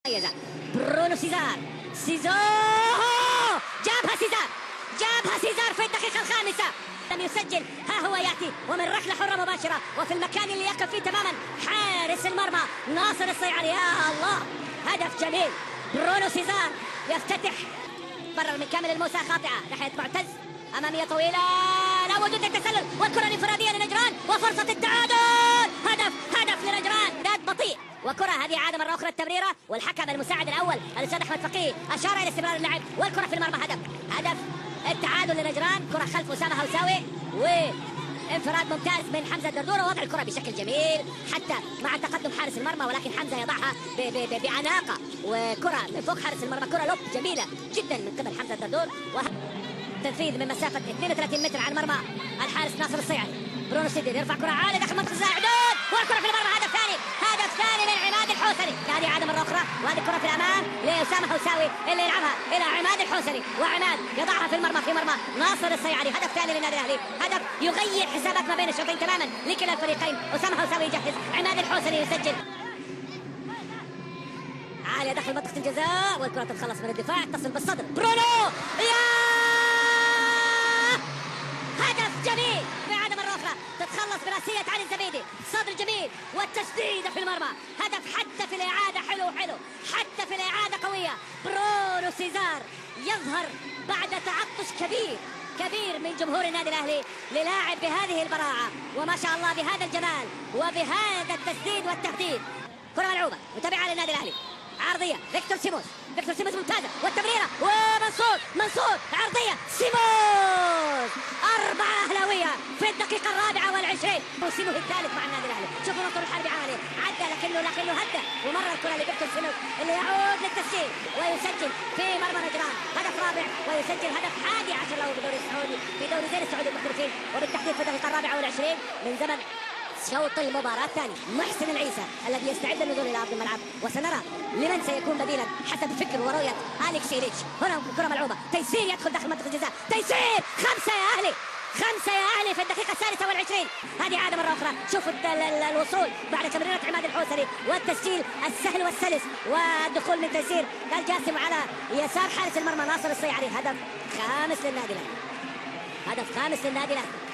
برونو سيزار جابها سيزار في الدقيقة الخامسة، لم يسجل. ها هو يأتي ومن ركلة حرة مباشرة وفي المكان اللي يقف فيه تماما حارس المرمى ناصر الصيعري. يا الله، هدف جميل. برونو سيزار يفتتح، برر من كامل الموسى خاطئة ناحية معتز، أمامية طويلة لا وجود للتسلل، والكرة الانفرادية لنجران وفرصة التعادل. هدف لنجران، ذات بطيء، وكرة هذه عادة مرة أخرى التمريرة، والحكم المساعد الأول الأستاذ أحمد فقيه أشار إلى استمرار اللعب، والكرة في المرمى. هدف التعادل لنجران، كرة خلف أسامة هوساوي وانفراد ممتاز من حمزة الدردور، ووضع الكرة بشكل جميل حتى مع تقدم حارس المرمى، ولكن حمزة يضعها بعناقة، وكرة من فوق حارس المرمى، كرة لوب جميلة جدا من قبل حمزة الدردور، تنفيذ من مسافة 32 متر عن مرمى الحارس ناصر الصيعري. برونو سيدي يرفع كرة عالية داخل منطقة الزاعدون، والكرة في المرمى. هدف ثاني من عماد الحوسري. هذه عادة مرة أخرى، وهذه الكرة في الأمام لأسامة هوساوي اللي يلعبها إلى عماد الحوسري، وعماد يضعها في مرمى ناصر الصيعري. هدف ثاني للنادي الأهلي، هدف يغير حسابات ما بين الشوطين تماما لكلا الفريقين. أسامة هوساوي يجهز، عماد الحوسري يسجل. عالية داخل منطقة الجزاء، والكرة تتخلص من الدفاع، تصل بالصدر. برونو، هدف جميل. إعادة مرة أخرى تتخلص براسية علي الزبيدي، صدر جميل والتسديدة في المرمى. هدف حتى في الإعادة حلو، حتى في الإعادة قوية. برونو سيزار يظهر بعد تعطش كبير من جمهور النادي الأهلي للاعب بهذه البراعة، وما شاء الله بهذا الجمال وبهذا التسديد والتهديد. كرة ملعوبة متابعة للنادي الأهلي، عرضية فيكتور سيموس ممتازة، والتمريرة ومنصور عرضية سيموس. 4 أهلاوية في الدقيقة 24. موسمه الثالث مع النادي الأهلي. شوفوا نصر الحربي عالي عدى لكنه هدى، ومرة الكرة لفيكتور سيموس اللي يعود للتسجيل ويسجل في مرمى نجران. هدف رابع، ويسجل هدف 11 له بدوري السعودي، في دوري زين السعودي المحترفين، وبالتحديد في الدقيقة 24 من زمن شوط المباراة الثاني. محسن العيسى الذي يستعد للنزول إلى أرض الملعب، وسنرى لمن سيكون بديلا حسب فكر ورؤية أليكس إيريتش. هنا كرة ملعوبة، تيسير يدخل داخل منطقة الجزاء، تيسير 5 يا أهلي في الدقيقة 23. هذه عادة مرة أخرى، شوفوا الوصول بعد تمريرات عماد الحوسري والتسجيل السهل والسلس، والدخول من تيسير الجاسم على يسار حارس المرمى ناصر الصيعري. هدف خامس للنادي الأهلي.